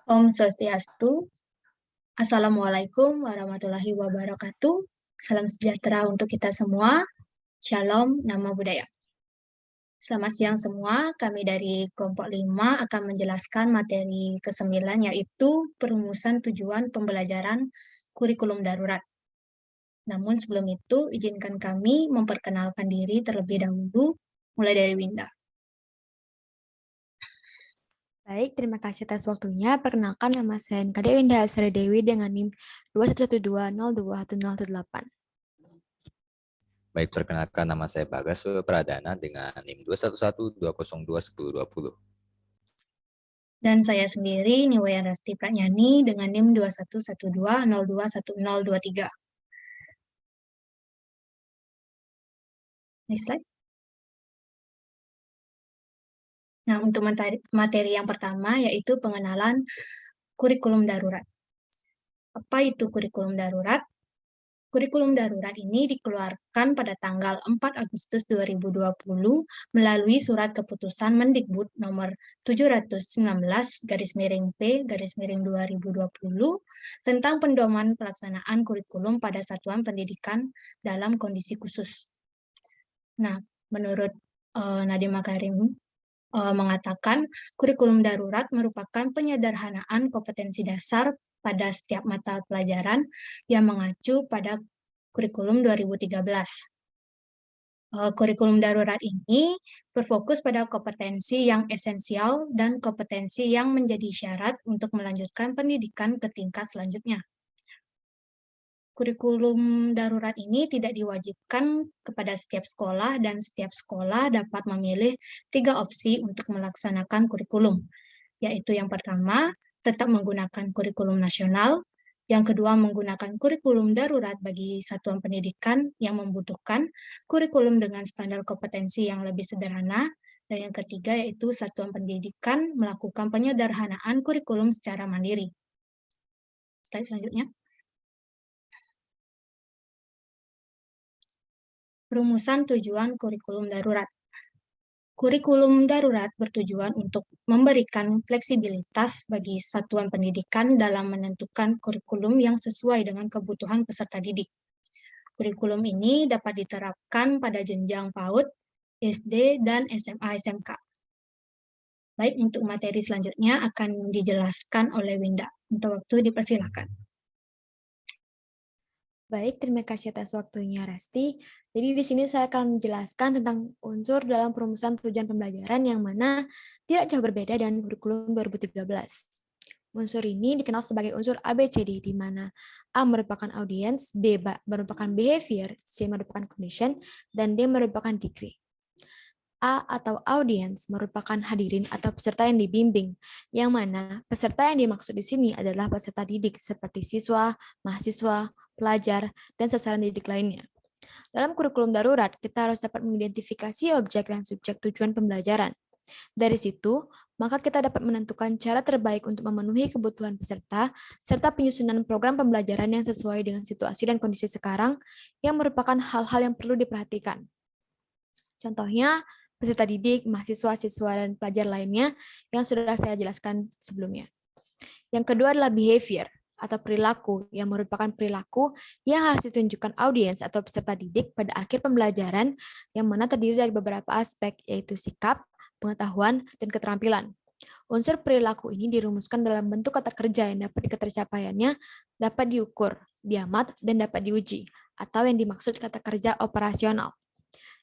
Om Swastiastu. Assalamualaikum warahmatullahi wabarakatuh. Salam sejahtera untuk kita semua. Shalom, nama budaya. Selamat siang semua, kami dari kelompok 5 akan menjelaskan materi ke-9 yaitu perumusan tujuan pembelajaran kurikulum darurat. Namun sebelum itu, izinkan kami memperkenalkan diri terlebih dahulu, mulai dari Winda. Baik, terima kasih atas waktunya. Perkenalkan, nama saya NKD Winda Hafsari Dewi dengan NIM 2112021018. Baik, perkenalkan nama saya Bagas Pradana dengan NIM 21120211020. Dan saya sendiri, Niwayan Rasti Pranyani dengan NIM 2112021023. Next slide. Nah, untuk materi yang pertama yaitu pengenalan kurikulum darurat. Apa itu kurikulum darurat? Kurikulum darurat ini dikeluarkan pada tanggal 4 Agustus 2020 melalui Surat Keputusan Mendikbud nomor 719/P/2020 tentang pendoman pelaksanaan kurikulum pada satuan pendidikan dalam kondisi khusus. Nah, menurut Nadiem Makarim mengatakan kurikulum darurat merupakan penyederhanaan kompetensi dasar pada setiap mata pelajaran yang mengacu pada kurikulum 2013. Kurikulum darurat ini berfokus pada kompetensi yang esensial dan kompetensi yang menjadi syarat untuk melanjutkan pendidikan ke tingkat selanjutnya. Kurikulum darurat ini tidak diwajibkan kepada setiap sekolah dan setiap sekolah dapat memilih 3 opsi untuk melaksanakan kurikulum, yaitu yang pertama, tetap menggunakan kurikulum nasional, yang kedua menggunakan kurikulum darurat bagi satuan pendidikan yang membutuhkan kurikulum dengan standar kompetensi yang lebih sederhana, dan yang ketiga yaitu satuan pendidikan melakukan penyederhanaan kurikulum secara mandiri. Slide selanjutnya. Perumusan tujuan kurikulum darurat. Kurikulum darurat bertujuan untuk memberikan fleksibilitas bagi satuan pendidikan dalam menentukan kurikulum yang sesuai dengan kebutuhan peserta didik. Kurikulum ini dapat diterapkan pada jenjang PAUD, SD, dan SMA-SMK. Baik, untuk materi selanjutnya akan dijelaskan oleh Winda. Untuk waktu dipersilakan. Baik, terima kasih atas waktunya, Rasti. Jadi di sini saya akan menjelaskan tentang unsur dalam perumusan tujuan pembelajaran yang mana tidak jauh berbeda dengan kurikulum 2013. Unsur ini dikenal sebagai unsur ABCD, di mana A merupakan audience, B merupakan behavior, C merupakan condition, dan D merupakan degree. A atau audience merupakan hadirin atau peserta yang dibimbing, yang mana peserta yang dimaksud di sini adalah peserta didik seperti siswa, mahasiswa, pelajar, dan sasaran didik lainnya. Dalam kurikulum darurat, kita harus dapat mengidentifikasi objek dan subjek tujuan pembelajaran. Dari situ, maka kita dapat menentukan cara terbaik untuk memenuhi kebutuhan peserta, serta penyusunan program pembelajaran yang sesuai dengan situasi dan kondisi sekarang, yang merupakan hal-hal yang perlu diperhatikan. Contohnya, peserta didik, mahasiswa, siswa, dan pelajar lainnya yang sudah saya jelaskan sebelumnya. Yang kedua adalah behavior atau perilaku, yang merupakan perilaku yang harus ditunjukkan audiens atau peserta didik pada akhir pembelajaran, yang mana terdiri dari beberapa aspek, yaitu sikap, pengetahuan, dan keterampilan. Unsur perilaku ini dirumuskan dalam bentuk kata kerja yang dapat tercapaiannya dapat diukur, diamat, dan dapat diuji, atau yang dimaksud kata kerja operasional.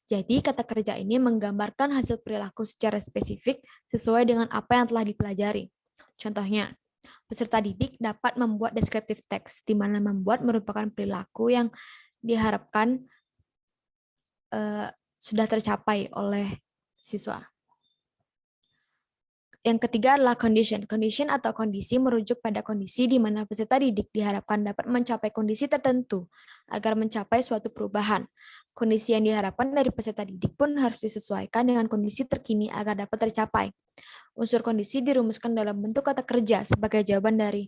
Jadi, kata kerja ini menggambarkan hasil perilaku secara spesifik sesuai dengan apa yang telah dipelajari. Contohnya, peserta didik dapat membuat descriptive text, di mana membuat merupakan perilaku yang diharapkan sudah tercapai oleh siswa. Yang ketiga adalah condition. Condition atau kondisi merujuk pada kondisi di mana peserta didik diharapkan dapat mencapai kondisi tertentu agar mencapai suatu perubahan. Kondisi yang diharapkan dari peserta didik pun harus disesuaikan dengan kondisi terkini agar dapat tercapai. Unsur kondisi dirumuskan dalam bentuk kata kerja sebagai jawaban dari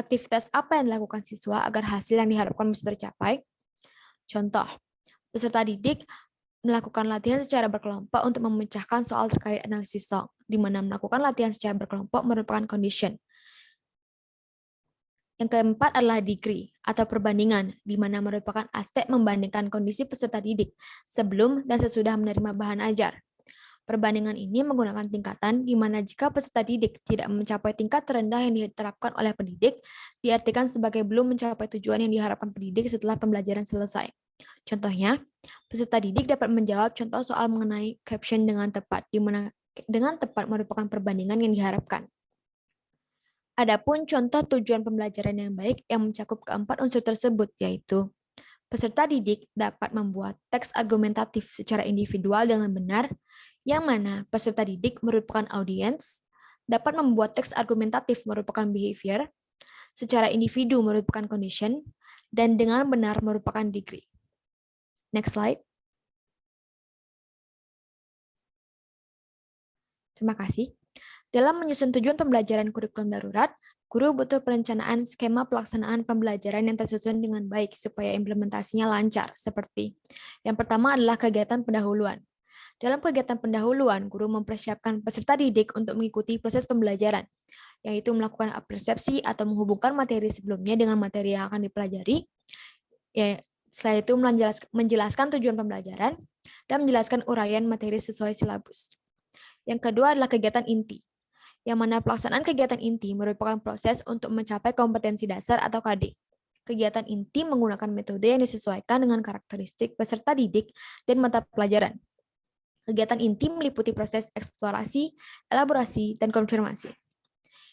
aktivitas apa yang dilakukan siswa agar hasil yang diharapkan bisa tercapai. Contoh, peserta didik melakukan latihan secara berkelompok untuk memecahkan soal terkait analisis song, di mana melakukan latihan secara berkelompok merupakan condition. Yang keempat adalah degree atau perbandingan, di mana merupakan aspek membandingkan kondisi peserta didik sebelum dan sesudah menerima bahan ajar. Perbandingan ini menggunakan tingkatan, di mana jika peserta didik tidak mencapai tingkat terendah yang diterapkan oleh pendidik, diartikan sebagai belum mencapai tujuan yang diharapkan pendidik setelah pembelajaran selesai. Contohnya, peserta didik dapat menjawab contoh soal mengenai caption dengan tepat, di mana dengan tepat merupakan perbandingan yang diharapkan. Adapun contoh tujuan pembelajaran yang baik yang mencakup keempat unsur tersebut, yaitu peserta didik dapat membuat teks argumentatif secara individual dengan benar, yang mana peserta didik merupakan audiens, dapat membuat teks argumentatif merupakan behavior, secara individu merupakan condition, dan dengan benar merupakan degree. Next slide. Terima kasih. Dalam menyusun tujuan pembelajaran kurikulum darurat, guru butuh perencanaan skema pelaksanaan pembelajaran yang tersusun dengan baik supaya implementasinya lancar, seperti yang pertama adalah kegiatan pendahuluan. Dalam kegiatan pendahuluan, guru mempersiapkan peserta didik untuk mengikuti proses pembelajaran, yaitu melakukan persepsi atau menghubungkan materi sebelumnya dengan materi yang akan dipelajari. Setelah itu menjelaskan tujuan pembelajaran dan menjelaskan uraian materi sesuai silabus. Yang kedua adalah kegiatan inti, yang mana pelaksanaan kegiatan inti merupakan proses untuk mencapai kompetensi dasar atau KD. Kegiatan inti menggunakan metode yang disesuaikan dengan karakteristik peserta didik dan mata pelajaran. Kegiatan inti meliputi proses eksplorasi, elaborasi, dan konfirmasi.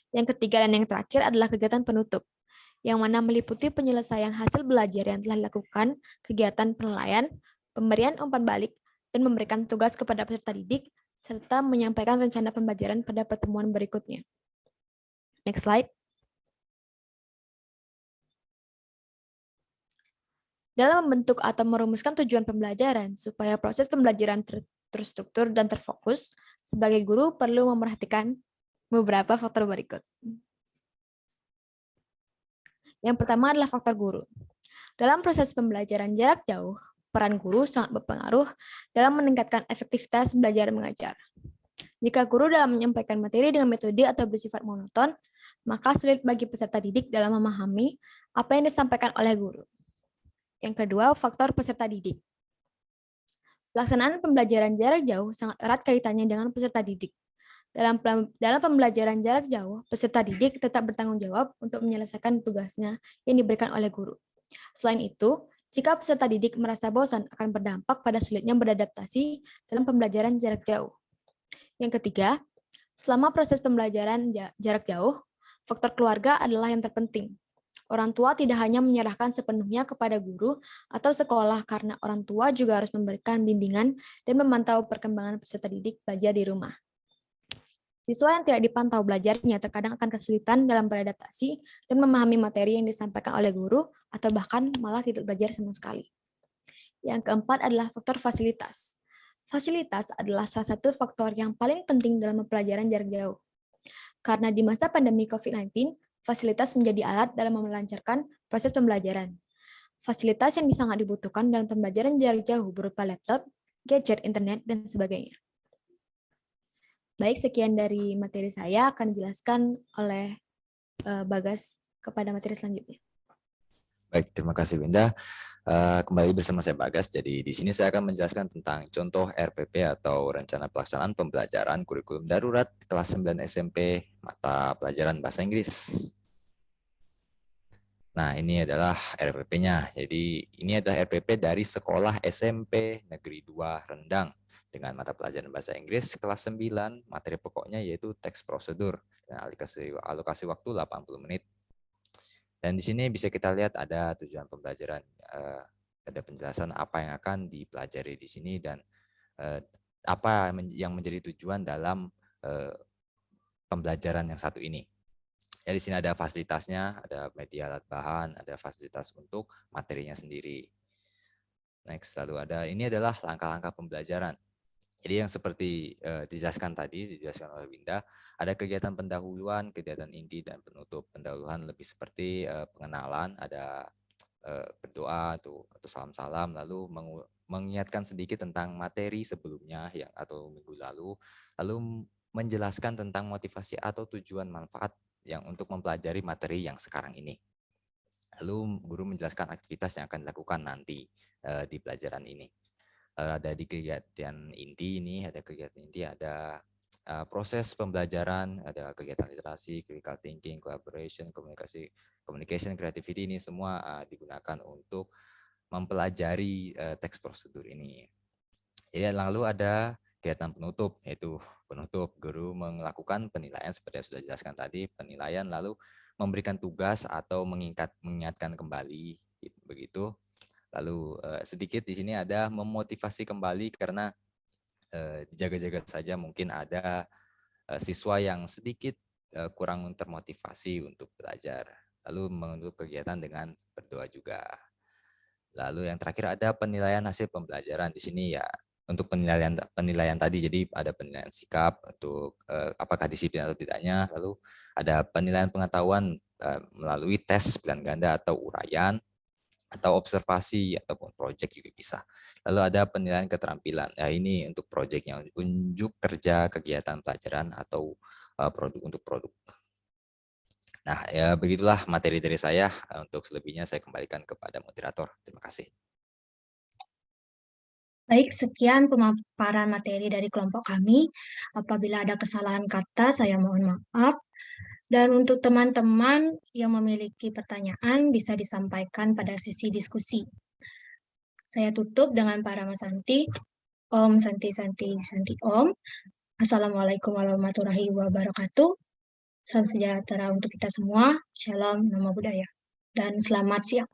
Yang ketiga dan yang terakhir adalah kegiatan penutup, yang mana meliputi penyelesaian hasil belajar yang telah dilakukan, kegiatan penilaian, pemberian umpan balik, dan memberikan tugas kepada peserta didik, serta menyampaikan rencana pembelajaran pada pertemuan berikutnya. Next slide. Dalam membentuk atau merumuskan tujuan pembelajaran, supaya proses pembelajaran terstruktur dan terfokus, sebagai guru perlu memperhatikan beberapa faktor berikut. Yang pertama adalah faktor guru. Dalam proses pembelajaran jarak jauh, peran guru sangat berpengaruh dalam meningkatkan efektivitas belajar mengajar. Jika guru dalam menyampaikan materi dengan metode atau bersifat monoton, maka sulit bagi peserta didik dalam memahami apa yang disampaikan oleh guru. Yang kedua, faktor peserta didik. Pelaksanaan pembelajaran jarak jauh sangat erat kaitannya dengan peserta didik. Dalam pembelajaran jarak jauh, peserta didik tetap bertanggung jawab untuk menyelesaikan tugasnya yang diberikan oleh guru. Selain itu, jika peserta didik merasa bosan akan berdampak pada sulitnya beradaptasi dalam pembelajaran jarak jauh. Yang ketiga, selama proses pembelajaran jarak jauh, faktor keluarga adalah yang terpenting. Orang tua tidak hanya menyerahkan sepenuhnya kepada guru atau sekolah karena orang tua juga harus memberikan bimbingan dan memantau perkembangan peserta didik belajar di rumah. Siswa yang tidak dipantau belajarnya terkadang akan kesulitan dalam beradaptasi dan memahami materi yang disampaikan oleh guru atau bahkan malah tidak belajar sama sekali. Yang keempat adalah faktor fasilitas. Fasilitas adalah salah satu faktor yang paling penting dalam pembelajaran jarak jauh. Karena di masa pandemi COVID-19, fasilitas menjadi alat dalam melancarkan proses pembelajaran. Fasilitas yang sangat dibutuhkan dalam pembelajaran jarak jauh berupa laptop, gadget, internet, dan sebagainya. Baik, sekian dari materi saya akan dijelaskan oleh Bagas kepada materi selanjutnya. Baik, terima kasih Winda. Kembali bersama saya Bagas. Jadi di sini saya akan menjelaskan tentang contoh RPP atau Rencana Pelaksanaan Pembelajaran Kurikulum Darurat kelas 9 SMP mata pelajaran Bahasa Inggris. Nah, ini adalah RPP-nya. Jadi ini adalah RPP dari Sekolah SMP Negeri 2 Rendang dengan mata pelajaran Bahasa Inggris kelas 9, materi pokoknya yaitu teks prosedur dan alokasi waktu 80 menit. Dan di sini bisa kita lihat ada tujuan pembelajaran, ada penjelasan apa yang akan dipelajari di sini dan apa yang menjadi tujuan dalam pembelajaran yang satu ini. Di sini ada fasilitasnya, ada media alat bahan, ada fasilitas untuk materinya sendiri. Next, lalu ini adalah langkah-langkah pembelajaran. Jadi yang seperti dijelaskan oleh Winda, ada kegiatan pendahuluan, kegiatan inti, dan penutup. Pendahuluan lebih seperti pengenalan, ada berdoa atau salam-salam, lalu mengingatkan sedikit tentang materi sebelumnya atau minggu lalu menjelaskan tentang motivasi atau tujuan manfaat yang untuk mempelajari materi yang sekarang ini. Lalu guru menjelaskan aktivitas yang akan dilakukan nanti di pelajaran ini. Ada di kegiatan inti ini, ada kegiatan inti, ada proses pembelajaran, ada kegiatan literasi, critical thinking, collaboration, communication, creativity, ini semua digunakan untuk mempelajari teks prosedur ini. Jadi lalu ada kegiatan penutup, yaitu penutup guru melakukan penilaian seperti yang sudah dijelaskan tadi, penilaian lalu memberikan tugas atau mengingatkan kembali begitu. Lalu sedikit di sini ada memotivasi kembali karena dijaga-jaga saja mungkin ada siswa yang sedikit kurang termotivasi untuk belajar. Lalu menutup kegiatan dengan berdoa juga. Lalu yang terakhir ada penilaian hasil pembelajaran. Di sini ya untuk penilaian tadi, jadi ada penilaian sikap untuk apakah disiplin atau tidaknya. Lalu ada penilaian pengetahuan melalui tes pilihan ganda atau uraian, atau observasi ataupun proyek juga bisa. Lalu ada penilaian keterampilan. Nah, ini untuk proyeknya, unjuk kerja kegiatan pelajaran atau produk untuk produk. Nah, ya begitulah materi dari saya. Untuk selebihnya saya kembalikan kepada moderator. Terima kasih. Baik, sekian pemaparan materi dari kelompok kami. Apabila ada kesalahan kata, saya mohon maaf. Dan untuk teman-teman yang memiliki pertanyaan, bisa disampaikan pada sesi diskusi. Saya tutup dengan para Mas Santi. Om Santi Santi Santi Om. Assalamualaikum warahmatullahi wabarakatuh. Salam sejahtera untuk kita semua. Shalom, Namo Buddhaya. Dan selamat siang.